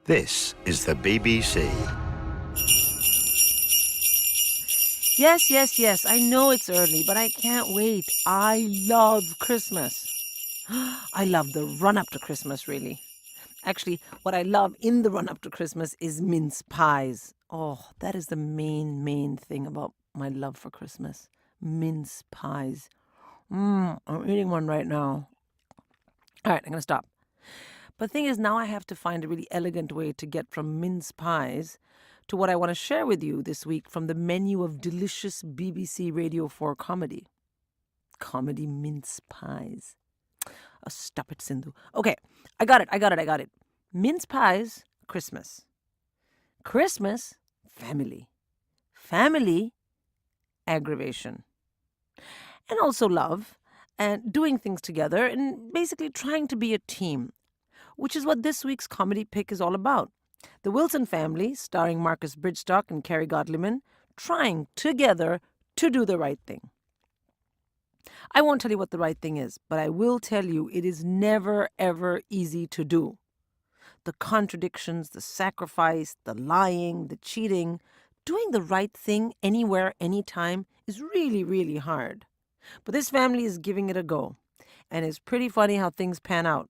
This is the BBC. Yes, yes, yes. I know it's early, but I can't wait. I love Christmas. I love the run-up to Christmas, really. Actually, what I love in the run-up to Christmas is mince pies. Oh, that is the main thing about my love for Christmas. Mince pies. I'm eating one right now. All right, I'm going to stop. But the thing is, now I have to find a really elegant way to get from mince pies to what I want to share with you this week from the menu of delicious BBC Radio 4 comedy. Comedy mince pies. Oh, stop it, Sindhu. Okay, I got it. Mince pies, Christmas. Christmas, family. Family, aggravation. And also love, and doing things together, and basically trying to be a team, which is what this week's comedy pick is all about. The Wilson family, starring Marcus Brigstocke and Kerry Godliman, trying together to do the right thing. I won't tell you what the right thing is, but I will tell you it is never, ever easy to do. The contradictions, the sacrifice, the lying, the cheating, doing the right thing anywhere, anytime is really, really hard. But this family is giving it a go, and it's pretty funny how things pan out.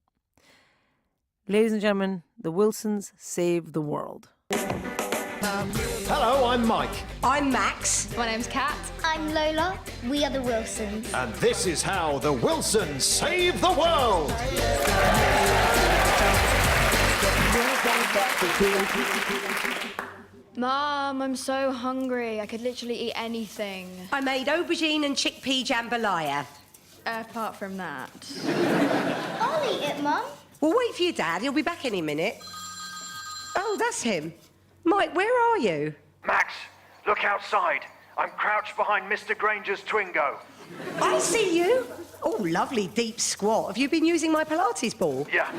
Ladies and gentlemen, the Wilsons save the world. Hello, I'm Mike. I'm Max. My name's Cat. I'm Lola. We are the Wilsons. And this is how the Wilsons save the world. Mum, I'm so hungry. I could literally eat anything. I made aubergine and chickpea jambalaya. Apart from that. I'll eat it, Mum. We'll wait for your dad. He'll be back any minute. Oh, that's him. Mike, where are you? Max, look outside. I'm crouched behind Mr. Granger's Twingo. I see you. Oh, lovely deep squat. Have you been using my Pilates ball? Yeah.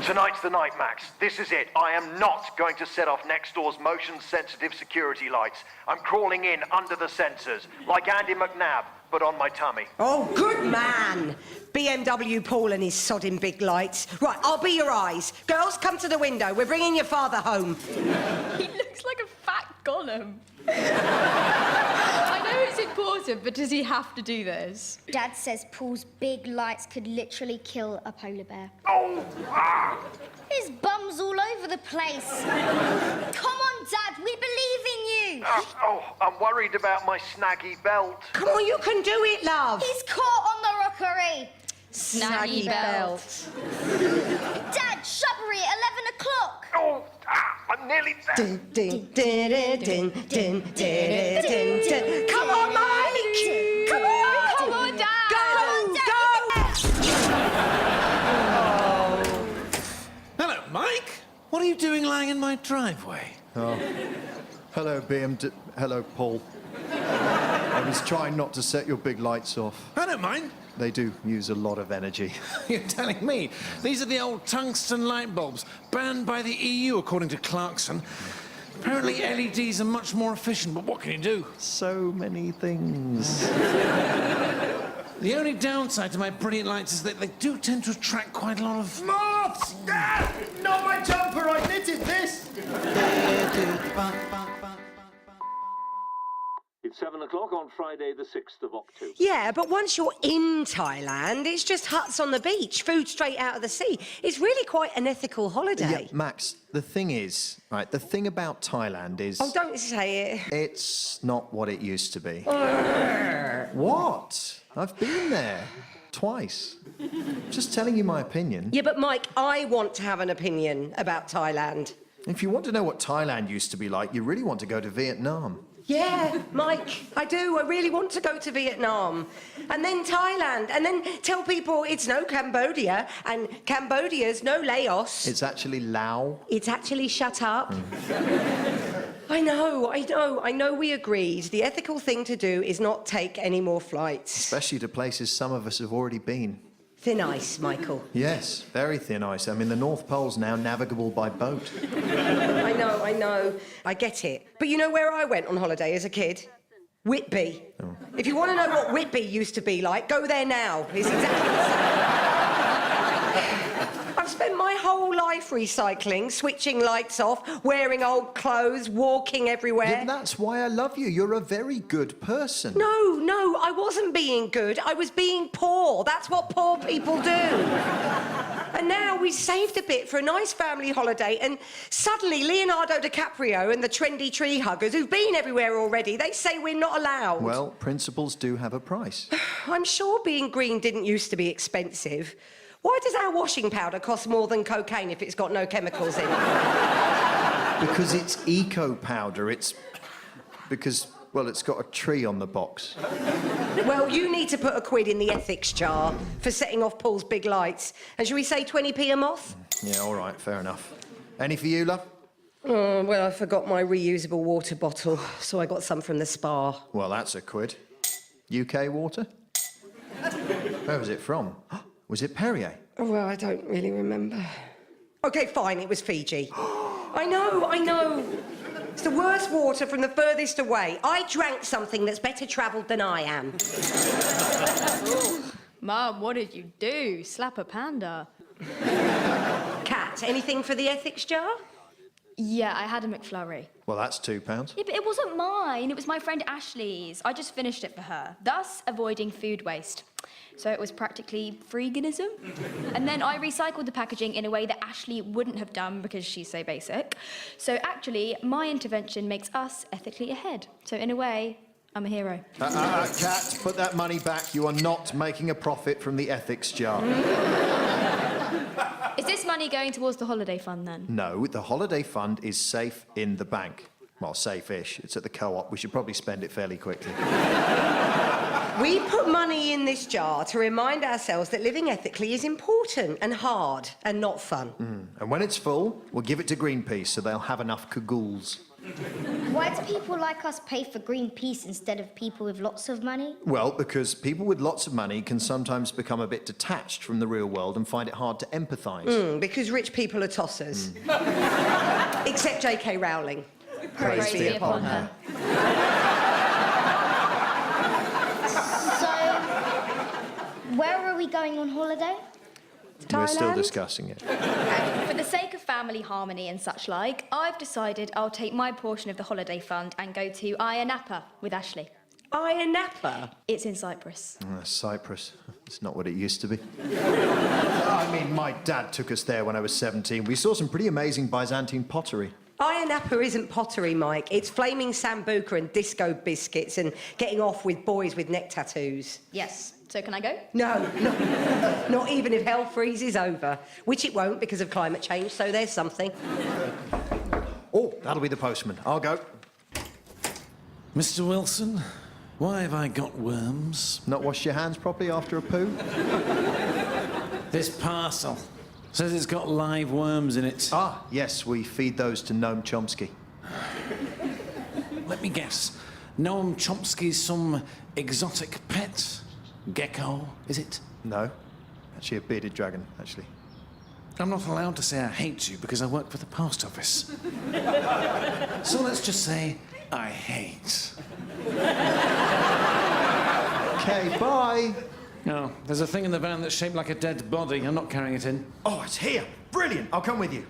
Tonight's the night, Max. This is it. I am not going to set off next door's motion-sensitive security lights. I'm crawling in under the sensors, like Andy McNabb, but on my tummy. Oh, good man. BMW Paul and his sodding big lights. Right, I'll be your eyes. Girls, come to the window. We're bringing your father home. He looks like a fat golem. I know it's important, but does he have to do this? Dad says Paul's big lights could literally kill a polar bear. Oh! Ah! His bum's all over the place. Come on, Dad, we believe in you. I'm worried about my snaggy belt. Come on, you can do it, love. He's caught on the rockery. Snaggy belt. Dad, shrubbery at 11 o'clock. Oh! I'm nearly there. Come on, Mike! Come on! Come on, Dad! Hello, Mike. What are you doing lying in my driveway? Oh, hello, hello, Paul. I was trying not to set your big lights off. I don't mind. They do use a lot of energy. You're telling me. These are the old tungsten light bulbs, banned by the EU, according to Clarkson. Apparently LEDs are much more efficient, but what can you do? So many things. The only downside to my brilliant lights is that they do tend to attract quite a lot of... Moths! Ah, not my jumper, I knitted this. It's 7 o'clock on Friday, the 6th of October. Yeah, but once you're in Thailand, it's just huts on the beach, food straight out of the sea. It's really quite an ethical holiday. Yeah, Max, the thing is, right, the thing about Thailand is... Oh, don't say it. It's not what it used to be. What? I've been there. Twice. Just telling you my opinion. Yeah, but Mike, I want to have an opinion about Thailand. If you want to know what Thailand used to be like, you really want to go to Vietnam. Yeah, Mike, I do. I really want to go to Vietnam. And then Thailand. And then tell people it's no Cambodia. And Cambodia's no Laos. It's actually Lao. It's actually shut up. I know we agreed. The ethical thing to do is not take any more flights. Especially to places some of us have already been. Thin ice, Michael. Yes, very thin ice. I mean, the North Pole's now navigable by boat. I know. I get it. But you know where I went on holiday as a kid? Whitby. Oh. If you want to know what Whitby used to be like, go there now. It's exactly the same. I've spent my whole life recycling, switching lights off, wearing old clothes, walking everywhere. Yeah, that's why I love you. You're a very good person. No, I wasn't being good. I was being poor. That's what poor people do. And now we saved a bit for a nice family holiday, and suddenly Leonardo DiCaprio and the trendy tree huggers, who've been everywhere already, they say we're not allowed. Well, principles do have a price. I'm sure being green didn't used to be expensive. Why does our washing powder cost more than cocaine if it's got no chemicals in it? Because it's eco powder. It's because, well, it's got a tree on the box. Well, you need to put £1 in the ethics jar for setting off Paul's big lights. And shall we say 20p a moth? Yeah, all right, fair enough. Any for you, love? Oh, well, I forgot my reusable water bottle, so I got some from the spa. Well, that's £1. UK water? Where was it from? Was it Perrier? Oh, well, I don't really remember. OK, fine, it was Fiji. I know. It's the worst water from the furthest away. I drank something that's better travelled than I am. Mum, what did you do? Slap a panda? Cat, anything for the ethics jar? Yeah, I had a McFlurry. Well, that's £2. Yeah, but it wasn't mine. It was my friend Ashley's. I just finished it for her, thus avoiding food waste. So it was practically freeganism. And then I recycled the packaging in a way that Ashley wouldn't have done because she's so basic. So actually, my intervention makes us ethically ahead. So in a way, I'm a hero. Cat, put that money back. You are not making a profit from the ethics jar. Is this money going towards the holiday fund, then? No, the holiday fund is safe in the bank. Well, safe-ish. It's at the co-op. We should probably spend it fairly quickly. We put money in this jar to remind ourselves that living ethically is important and hard and not fun. And when it's full, we'll give it to Greenpeace so they'll have enough cagoules. Why do people like us pay for Greenpeace instead of people with lots of money? Well, because people with lots of money can sometimes become a bit detached from the real world and find it hard to empathise. Because rich people are tossers. Except J.K. Rowling. Praise be upon her. So, where are we going on holiday? We're still Thailand? discussing it. For the sake of family harmony and such like, I've decided I'll take my portion of the holiday fund and go to Ayia Napa with Ashley. Ayia Napa? It's in Cyprus. Cyprus. It's not what it used to be. I mean, my dad took us there when I was 17. We saw some pretty amazing Byzantine pottery. Ayia Napa isn't pottery, Mike. It's flaming sambuca and disco biscuits and getting off with boys with neck tattoos. Yes. So can I go? No, not even if hell freezes over. Which it won't because of climate change, so there's something. Oh, that'll be the postman. I'll go. Mr. Wilson, why have I got worms? Not washed your hands properly after a poo? This parcel says it's got live worms in it. Ah, yes, we feed those to Noam Chomsky. Let me guess. Noam Chomsky's some exotic pet? Gecko, is it? No, actually a bearded dragon, actually. I'm not allowed to say I hate you because I work for the post office. So let's just say I hate. Okay, bye. No, there's a thing in the van that's shaped like a dead body. I'm not carrying it in. Oh, it's here. Brilliant. I'll come with you.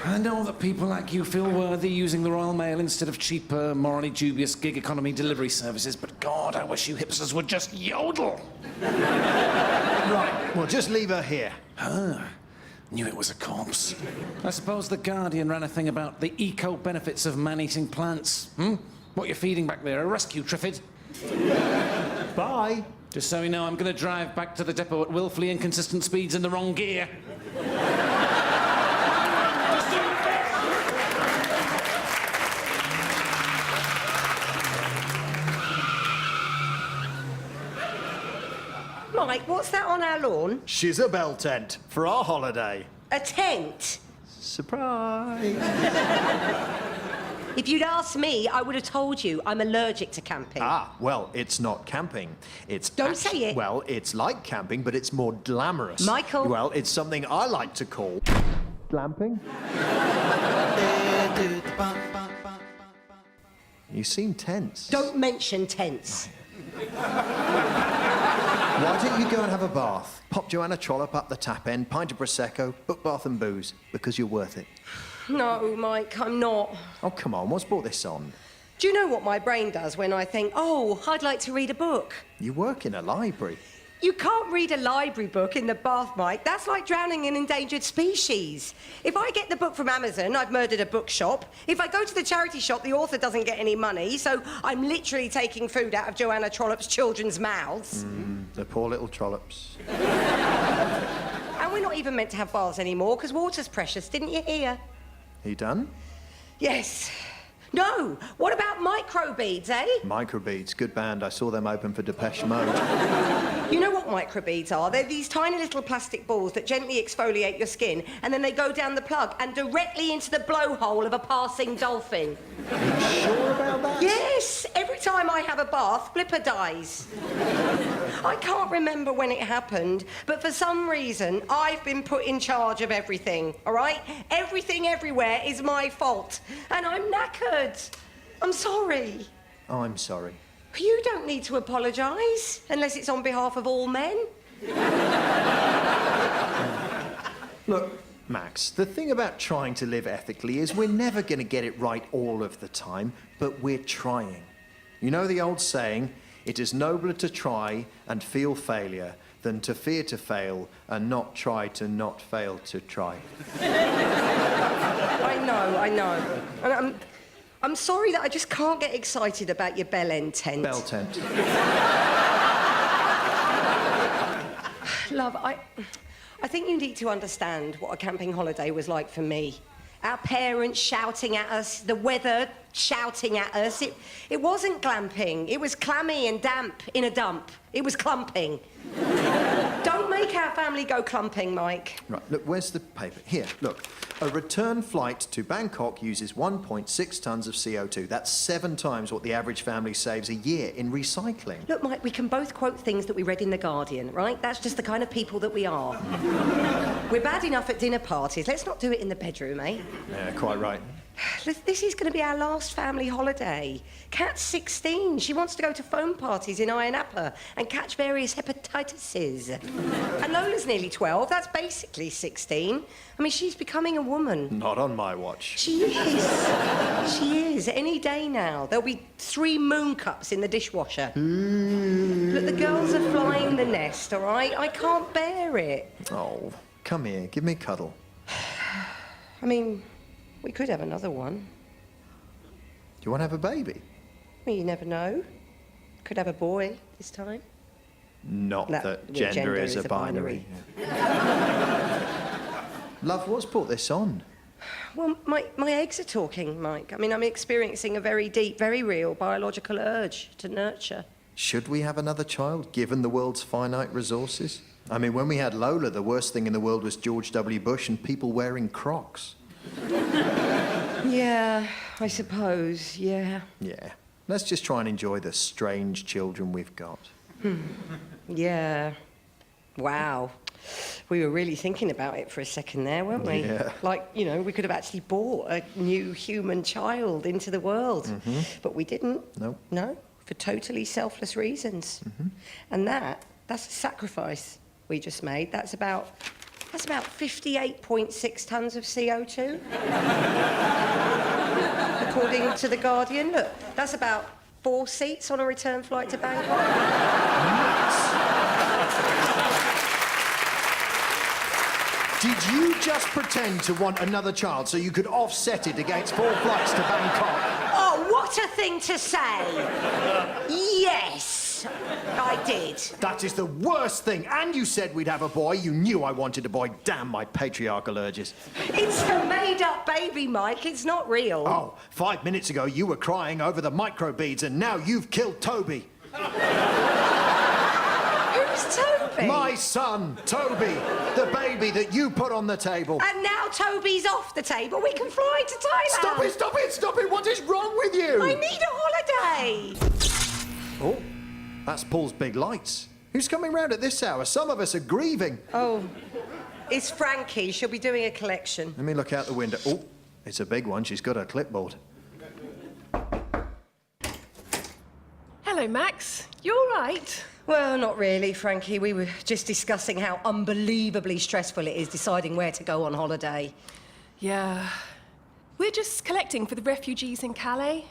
I know that people like you feel worthy using the Royal Mail instead of cheaper, morally dubious gig economy delivery services, but God, I wish you hipsters would just yodel. Right, well, just leave her here. Knew it was a corpse. I suppose The Guardian ran a thing about the eco-benefits of man-eating plants. What you're feeding back there, a rescue triffid? Bye. Just so you know, I'm going to drive back to the depot at willfully inconsistent speeds in the wrong gear. Mike, what's that on our lawn? She's a bell tent for our holiday. A tent? Surprise. If you'd asked me, I would have told you I'm allergic to camping. Ah, well, it's not camping. It's Don't say it. Well, it's like camping, but it's more glamorous. Michael. Well, it's something I like to call glamping. You seem tense. Don't mention tents. Why don't you go and have a bath? Pop Joanna Trollope up the tap end, pint of Prosecco, book bath and booze, because you're worth it. No, Mike, I'm not. Oh, come on, what's brought this on? Do you know what my brain does when I think, oh, I'd like to read a book? You work in a library. You can't read a library book in the bath, Mike. That's like drowning an endangered species. If I get the book from Amazon, I've murdered a bookshop. If I go to the charity shop, the author doesn't get any money, so I'm literally taking food out of Joanna Trollope's children's mouths. The poor little Trollops. And we're not even meant to have baths anymore, because water's precious, didn't you hear? You done? Yes. No! What about microbeads, eh? Microbeads, good band. I saw them open for Depeche Mode. You know what microbeads are? They're these tiny little plastic balls that gently exfoliate your skin, and then they go down the plug and directly into the blowhole of a passing dolphin. Are you sure about that? Yes! Every time I have a bath, Flipper dies. I can't remember when it happened, but for some reason, I've been put in charge of everything, all right? Everything everywhere is my fault, and I'm knackered. I'm sorry. I'm sorry. You don't need to apologise, unless it's on behalf of all men. Look, Max, the thing about trying to live ethically is we're never going to get it right all of the time, but we're trying. You know the old saying, it is nobler to try and feel failure than to fear to fail and not try to not fail to try. I know. And I'm sorry that I just can't get excited about your bell end tent. Bell tent. Love, I think you need to understand what a camping holiday was like for me. Our parents shouting at us, the weather shouting at us. It wasn't glamping. It was clammy and damp in a dump. It was clumping. Don't make our family go clumping, Mike. Right, look, where's the paper? Here, look. A return flight to Bangkok uses 1.6 tonnes of CO2. That's 7 times what the average family saves a year in recycling. Look, Mike, we can both quote things that we read in The Guardian, right? That's just the kind of people that we are. We're bad enough at dinner parties. Let's not do it in the bedroom, eh? Yeah, quite right. This is going to be our last family holiday. Kat's 16. She wants to go to foam parties in Ayia Napa and catch various hepatitises. And Lola's nearly 12. That's basically 16. I mean, she's becoming a woman. Not on my watch. She is. She is. Any day now. There'll be 3 moon cups in the dishwasher. Look, the girls are flying the nest, all right? I can't bear it. Oh, come here. Give me a cuddle. I mean, we could have another one. Do you want to have a baby? Well, you never know. Could have a boy this time. Not No, that well, gender is a binary. Love, what's brought this on? Well, my eggs are talking, Mike. I mean, I'm experiencing a very deep, very real biological urge to nurture. Should we have another child, given the world's finite resources? I mean, when we had Lola, the worst thing in the world was George W. Bush and people wearing Crocs. Yeah, I suppose, yeah. Yeah. Let's just try and enjoy the strange children we've got. Yeah. Wow. We were really thinking about it for a second there, weren't we? Yeah. Like, you know, we could have actually brought a new human child into the world. But we didn't. Nope. No, for totally selfless reasons. And that's a sacrifice we just made. That's about 58.6 tonnes of CO2. According to The Guardian. Look, that's about 4 seats on a return flight to Bangkok. Did you just pretend to want another child so you could offset it against 4 flights to Bangkok? Oh, what a thing to say! Yes, I did. That is the worst thing. And you said we'd have a boy. You knew I wanted a boy. Damn my patriarchal urges. It's a made-up baby, Mike. It's not real. Oh, 5 minutes ago you were crying over the microbeads and now you've killed Toby. Who's Toby? My son, Toby. The baby that you put on the table. And now Toby's off the table. We can fly to Thailand. Stop it, stop it, stop it. What is wrong with you? I need a holiday. Oh, that's Paul's big lights. Who's coming round at this hour? Some of us are grieving. Oh, it's Frankie. She'll be doing a collection. Let me look out the window. Oh, it's a big one. She's got her clipboard. Hello, Max. You all right? Well, not really, Frankie. We were just discussing how unbelievably stressful it is deciding where to go on holiday. Yeah. We're just collecting for the refugees in Calais.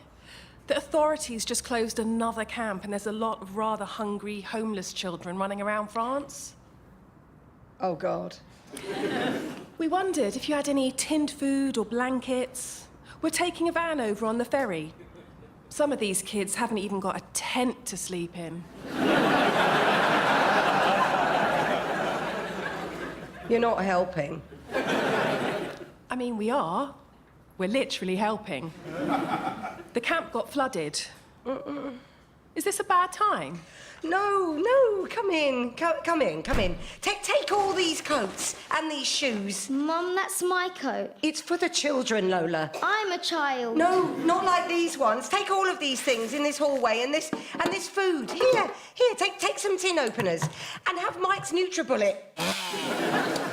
The authorities just closed another camp, and there's a lot of rather hungry, homeless children running around France. Oh, God. We wondered if you had any tinned food or blankets. We're taking a van over on the ferry. Some of these kids haven't even got a tent to sleep in. You're not helping. I mean, we are. We're literally helping. The camp got flooded. Is this a bad time? No, come in. Come in. Take all these coats and these shoes. Mum, that's my coat. It's for the children, Lola. I'm a child. No, not like these ones. Take all of these things in this hallway and this food. Here, take some tin openers and have Mike's NutriBullet.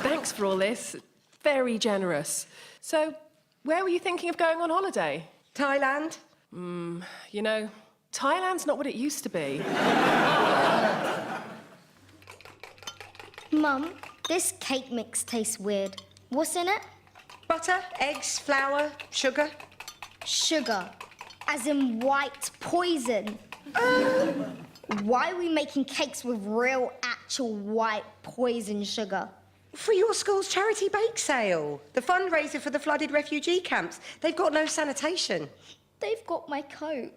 Thanks for all this. Very generous. So, where were you thinking of going on holiday? Thailand? You know, Thailand's not what it used to be. Mum, this cake mix tastes weird. What's in it? Butter, eggs, flour, sugar. Sugar. As in white poison. Why are we making cakes with real, actual white poison sugar? For your school's charity bake sale. The fundraiser for the flooded refugee camps. They've got no sanitation. They've got my coat.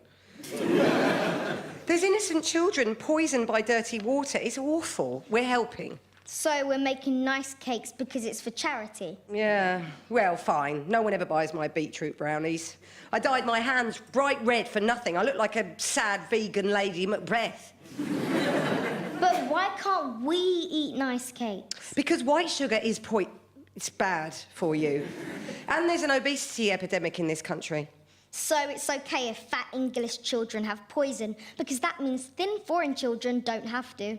There's innocent children poisoned by dirty water. It's awful. We're helping. So we're making nice cakes because it's for charity? Yeah, well, fine. No one ever buys my beetroot brownies. I dyed my hands bright red for nothing. I look like a sad vegan Lady Macbeth. But why can't we eat nice cakes? Because white sugar is it's bad for you. And there's an obesity epidemic in this country. So it's okay if fat English children have poison, because that means thin foreign children don't have to.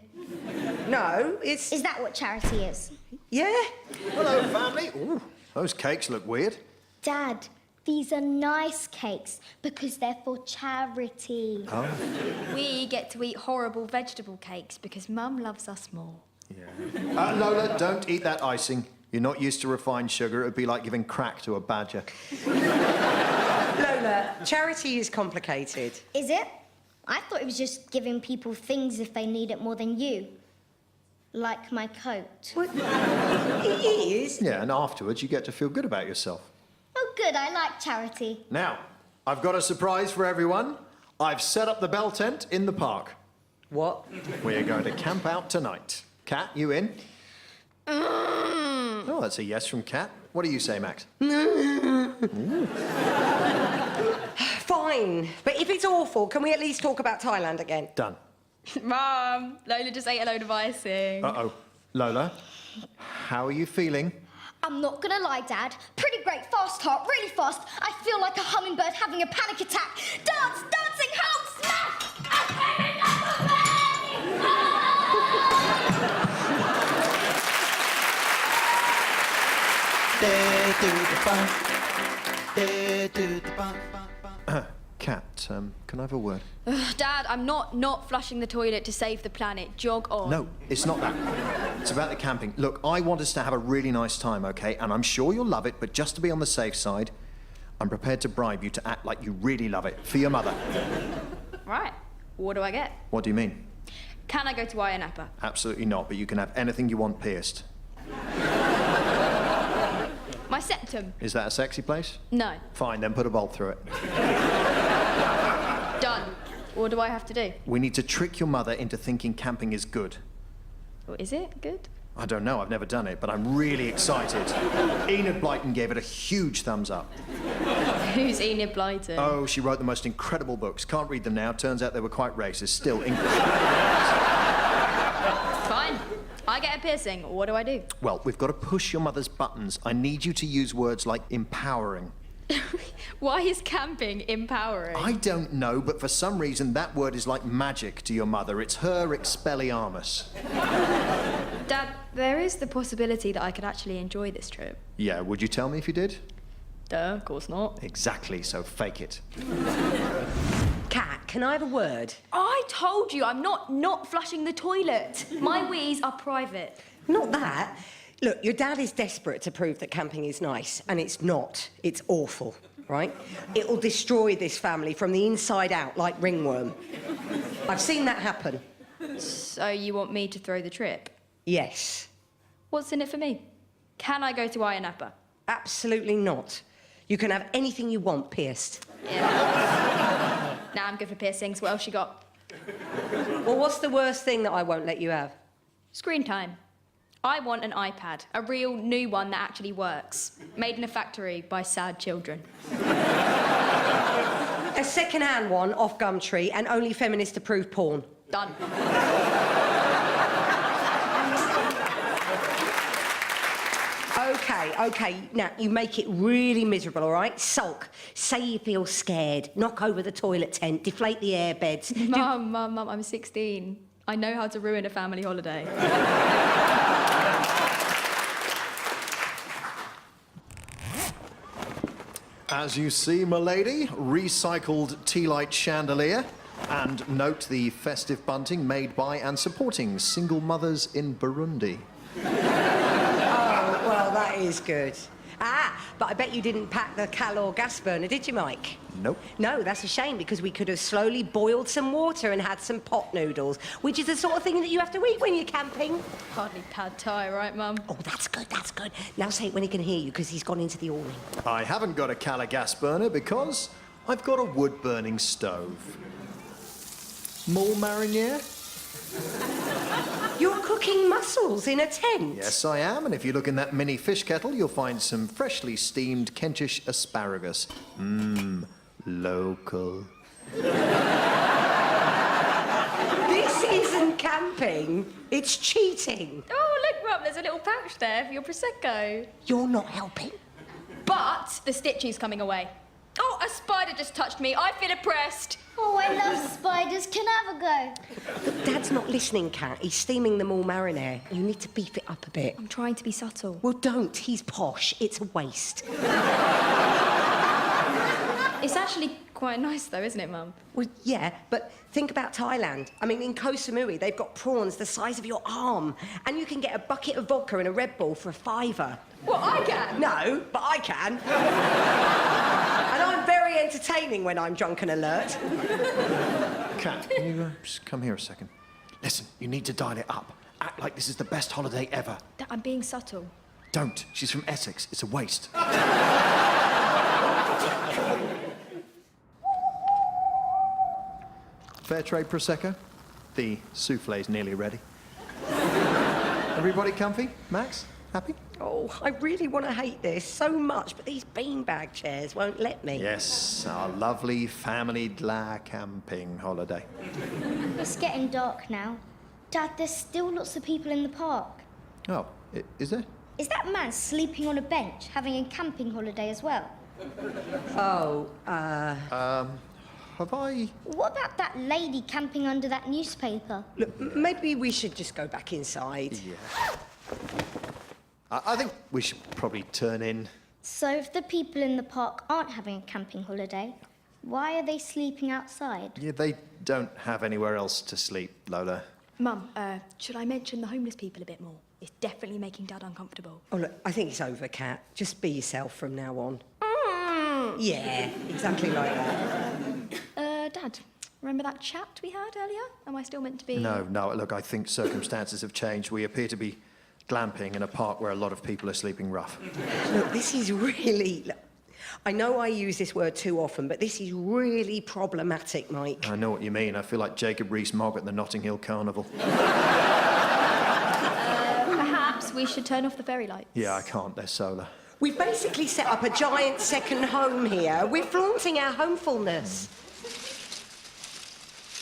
No, it's... Is that what charity is? Yeah. Hello, family. Ooh, those cakes look weird. Dad, these are nice cakes because they're for charity. Oh. We get to eat horrible vegetable cakes because Mum loves us more. Yeah. Lola, don't eat that icing. You're not used to refined sugar. It would be like giving crack to a badger. Lola, charity is complicated. Is it? I thought it was just giving people things if they need it more than you. Like my coat. What? It is? Yeah, and afterwards you get to feel good about yourself. Oh, good. I like charity. Now, I've got a surprise for everyone. I've set up the bell tent in the park. What? We're going to camp out tonight. Cat, you in? Oh, that's a yes from Cat. What do you say, Max? Fine. But if it's awful, can we at least talk about Thailand again? Done. Mum, Lola just ate a load of icing. Uh-oh. Lola, how are you feeling? I'm not gonna lie, Dad. Pretty great. Fast heart, really fast. I feel like a hummingbird having a panic attack. Dance, dancing, help, smash! I'm getting up a Cat, can I have a word? Dad, I'm not flushing the toilet to save the planet. Jog on. No, it's not that. It's about the camping. Look, I want us to have a really nice time, okay? And I'm sure you'll love it, but just to be on the safe side, I'm prepared to bribe you to act like you really love it for your mother. Right. What do I get? What do you mean? Can I go to Ayia Napa? Absolutely not, but you can have anything you want pierced. My septum. Is that a sexy place? No. Fine, then put a bolt through it. Done. What do I have to do? We need to trick your mother into thinking camping is good. Well, is it good? I don't know, I've never done it, but I'm really excited. Enid Blyton gave it a huge thumbs up. Who's Enid Blyton? Oh, she wrote the most incredible books. Can't read them now. Turns out they were quite racist. Still incredible. Fine. I get a piercing. What do I do? Well, we've got to push your mother's buttons. I need you to use words like empowering. Why is camping empowering? I don't know, but for some reason that word is like magic to your mother. It's her Expelliarmus. Dad, there is the possibility that I could actually enjoy this trip. Yeah, would you tell me if you did? Duh, of course not. Exactly, so fake it. Cack. can I have a word? I told you I'm not flushing the toilet. My wees are private. Not that. Look, your dad is desperate to prove that camping is nice, and it's not. It's awful, right? It'll destroy this family from the inside out like ringworm. I've seen that happen. So you want me to throw the trip? Yes. What's in it for me? Can I go to Ayia Napa? Absolutely not. You can have anything you want pierced. Yeah. Nah, I'm good for piercings. What else you got? Well, what's the worst thing that I won't let you have? Screen time. I want an iPad, a real new one that actually works. Made in a factory by sad children. A second-hand one off Gumtree and only feminist-approved porn. Done. OK. Now, you make it really miserable, all right? Sulk. Say you feel scared. Knock over the toilet tent. Deflate the airbeds. Mum, I'm 16. I know how to ruin a family holiday. As you see, my lady, recycled tea light chandelier. And note the festive bunting made by and supporting single mothers in Burundi. Oh, well, that is good. But I bet you didn't pack the calor gas burner, did you, Mike? Nope. No, that's a shame, because we could have slowly boiled some water and had some pot noodles, which is the sort of thing that you have to eat when you're camping. Hardly pad thai, right, Mum? Oh, that's good. Now say it when he can hear you, because he's gone into the awning. I haven't got a calor gas burner because I've got a wood-burning stove. More mariniere? You're cooking mussels in a tent? Yes, I am, and if you look in that mini fish kettle, you'll find some freshly steamed Kentish asparagus. Local. This isn't camping, it's cheating. Oh, look, Mum, there's a little pouch there for your Prosecco. You're not helping. But the stitching's coming away. Oh, a spider just touched me. I feel oppressed. Oh, I love spiders. Can I have a go? Look, Dad's not listening, Cat. He's steaming them all marinara. You need to beef it up a bit. I'm trying to be subtle. Well, don't. He's posh. It's a waste. It's actually quite nice, though, isn't it, Mum? Well, yeah, but think about Thailand. I mean, in Koh Samui, they've got prawns the size of your arm. And you can get a bucket of vodka and a Red Bull for $5. Well, I can. No, but I can. And I'm very entertaining when I'm drunk and alert. Cat, can you just come here a second? Listen, you need to dial it up. Act like this is the best holiday ever. I'm being subtle. Don't. She's from Essex. It's a waste. Fair trade Prosecco. The souffle's nearly ready. Everybody comfy? Max? Happy? Oh, I really want to hate this so much, but these beanbag chairs won't let me. Yes, our lovely family camping holiday. It's getting dark now. Dad, there's still lots of people in the park. Oh, is there? Is that man sleeping on a bench, having a camping holiday as well? Oh, have I... What about that lady camping under that newspaper? Look, maybe we should just go back inside. Yeah. I think we should probably turn in. So if the people in the park aren't having a camping holiday, why are they sleeping outside? Yeah, they don't have anywhere else to sleep, Lola. Mum, should I mention the homeless people a bit more? It's definitely making Dad uncomfortable. Oh, look, I think it's over, Cat. Just be yourself from now on. Yeah, exactly like that. Dad, remember that chat we had earlier? Am I still meant to be... No, look, I think circumstances have changed. We appear to be glamping in a park where a lot of people are sleeping rough. Look, this is really... Look, I know I use this word too often, but this is really problematic, Mike. I know what you mean. I feel like Jacob Rees-Mogg at the Notting Hill Carnival. Perhaps we should turn off the fairy lights. Yeah, I can't. They're solar. We've basically set up a giant second home here. We're flaunting our homefulness.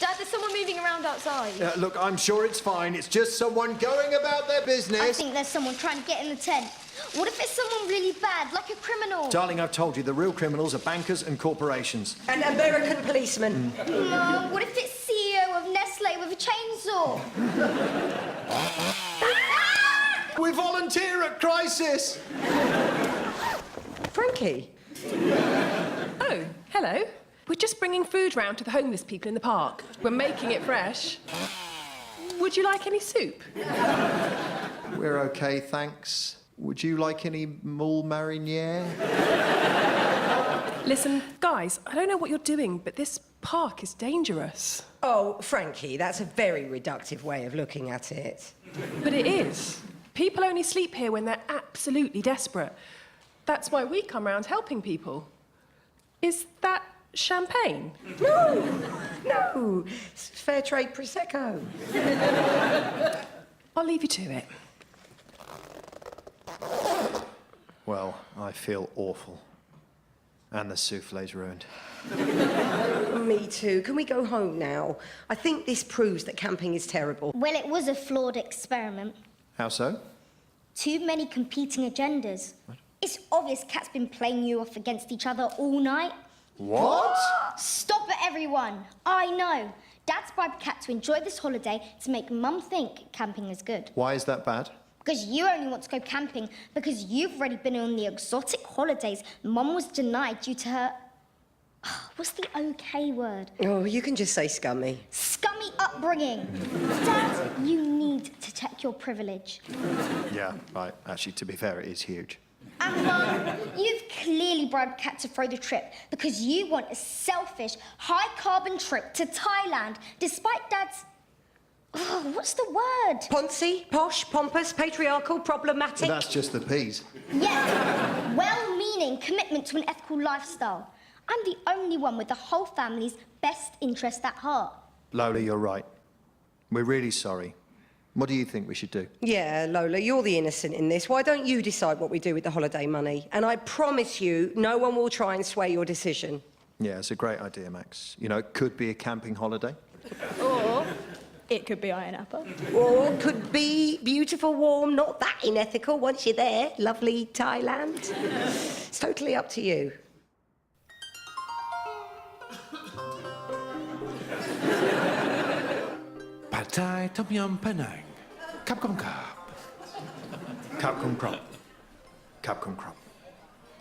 Dad, there's someone moving around outside. Look, I'm sure it's fine. It's just someone going about their business. I think there's someone trying to get in the tent. What if it's someone really bad, like a criminal? Darling, I've told you, the real criminals are bankers and corporations. And American policemen. Mum, what if it's CEO of Nestle with a chainsaw? We volunteer at Crisis! Frankie. Oh, hello. We're just bringing food round to the homeless people in the park. We're making it fresh. Would you like any soup? We're okay, thanks. Would you like any moule mariniere? Listen, guys, I don't know what you're doing, but this park is dangerous. Oh, Frankie, that's a very reductive way of looking at it. But it is. People only sleep here when they're absolutely desperate. That's why we come round helping people. Is that champagne? No, it's fair trade Prosecco. I'll leave you to it. Well, I feel awful. And the souffle's ruined. Me too. Can we go home now? I think this proves that camping is terrible. Well, it was a flawed experiment. How so? Too many competing agendas. What? It's obvious Cat's been playing you off against each other all night. What? Stop it, everyone. I know. Dad's bribed Cat to enjoy this holiday to make Mum think camping is good. Why is that bad? Because you only want to go camping because you've already been on the exotic holidays Mum was denied due to her... What's the okay word? Oh, you can just say scummy. Scummy upbringing. Dad, you need to check your privilege. Yeah, right. Actually, to be fair, it is huge. And Mum, you've clearly bribed Cat to throw the trip because you want a selfish, high-carbon trip to Thailand, despite Dad's... Oh, what's the word? Poncy, posh, pompous, patriarchal, problematic. That's just the peas. Yeah, well-meaning commitment to an ethical lifestyle. I'm the only one with the whole family's best interest at heart. Lola, you're right. We're really sorry. What do you think we should do? Yeah, Lola, you're the innocent in this. Why don't you decide what we do with the holiday money? And I promise you, no one will try and sway your decision. Yeah, it's a great idea, Max. You know, it could be a camping holiday. Or it could be Iron Apple. Or could be beautiful, warm, not that unethical once you're there. Lovely Thailand. It's totally up to you. Pad Thai Tom Yum Penang. Cup Kum Cup. Capcom crop. Capcom crop.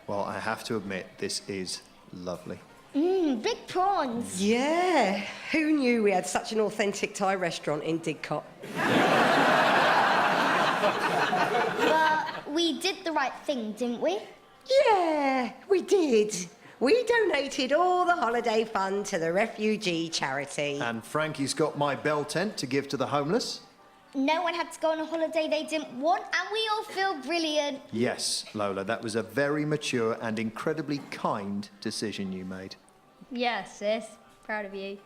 Well, I have to admit, this is lovely. Big prawns. Yeah. Who knew we had such an authentic Thai restaurant in Didcot? But we did the right thing, didn't we? Yeah, we did. We donated all the holiday fund to the refugee charity. And Frankie's got my bell tent to give to the homeless. No one had to go on a holiday they didn't want, and we all feel brilliant. Yes, Lola, that was a very mature and incredibly kind decision you made. Yes, sis. Proud of you.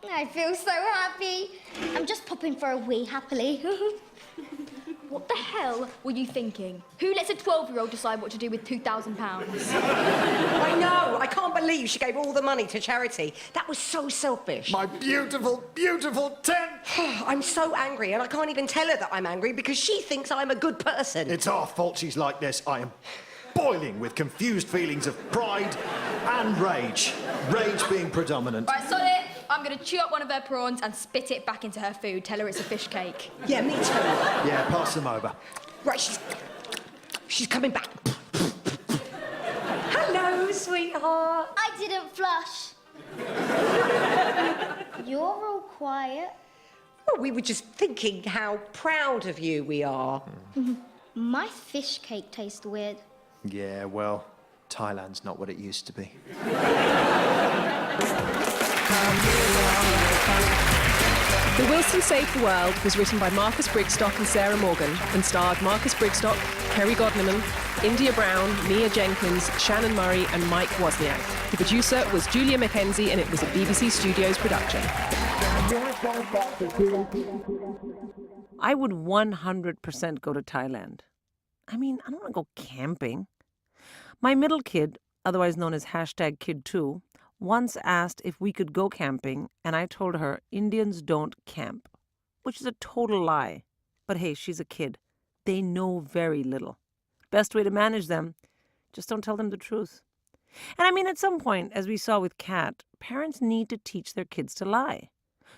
I feel so happy. I'm just popping for a wee happily. What the hell were you thinking? Who lets a 12-year-old decide what to do with £2,000? I know. I can't believe she gave all the money to charity. That was so selfish. My beautiful, beautiful tent! I'm so angry, and I can't even tell her that I'm angry because she thinks I'm a good person. It's our fault she's like this. I am boiling with confused feelings of pride and rage. Rage being predominant. Right, sod it. I'm going to chew up one of her prawns and spit it back into her food. Tell her it's a fish cake. Yeah, me too. Yeah, pass them over. Right, she's coming back. Hello, sweetheart. I didn't flush. You're all quiet. Well, we were just thinking how proud of you we are. My fish cake tastes weird. Yeah, well, Thailand's not what it used to be. The Wilson Save the World was written by Marcus Brigstocke and Sarah Morgan and starred Marcus Brigstocke, Kerry Godliman, India Brown, Mia Jenkins, Shannon Murray and Mike Wozniak. The producer was Julia McKenzie and it was a BBC Studios production. I would 100% go to Thailand. I mean, I don't want to go camping. My middle kid, otherwise known as #Kid2, once asked if we could go camping, and I told her Indians don't camp, which is a total lie. But hey, she's a kid. They know very little. Best way to manage them, just don't tell them the truth. And I mean, at some point, as we saw with Cat, parents need to teach their kids to lie.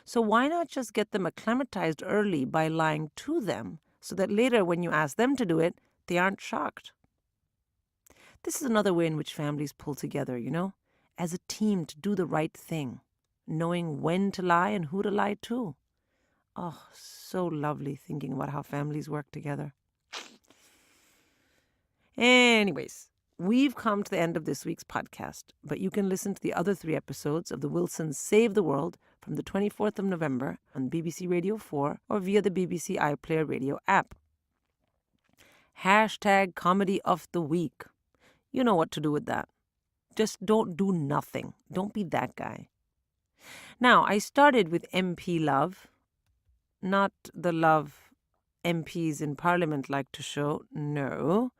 So why not just get them acclimatized early by lying to them, so that later when you ask them to do it, they aren't shocked? This is another way in which families pull together, you know? as a team to do the right thing, knowing when to lie and who to lie to. Oh, so lovely thinking about how families work together. Anyways, we've come to the end of this week's podcast, but you can listen to the other 3 episodes of the Wilsons Save the World from the 24th of November on BBC Radio 4 or via the BBC iPlayer Radio app. Hashtag Comedy of the Week. You know what to do with that. Just don't do nothing. Don't be that guy. Now, I started with MP love. Not the love MPs in Parliament like to show. No.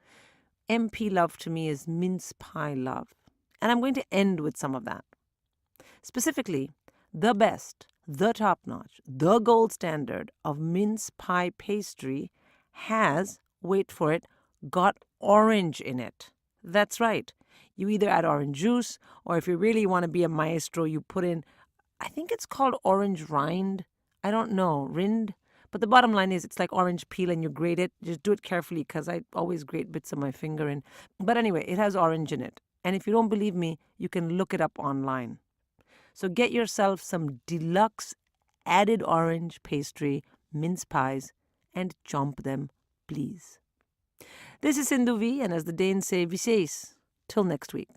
MP love to me is mince pie love. And I'm going to end with some of that. Specifically, the best, the top-notch, the gold standard of mince pie pastry has, wait for it, got orange in it. That's right. You either add orange juice, or if you really want to be a maestro, you put in, I think it's called orange rind. I don't know, rind. But the bottom line is it's like orange peel and you grate it. Just do it carefully because I always grate bits of my finger in. But anyway, it has orange in it. And if you don't believe me, you can look it up online. So get yourself some deluxe added orange pastry, mince pies, and chomp them, please. This is Sindhu Vee, and as the Danes say, vi ses. Till next week.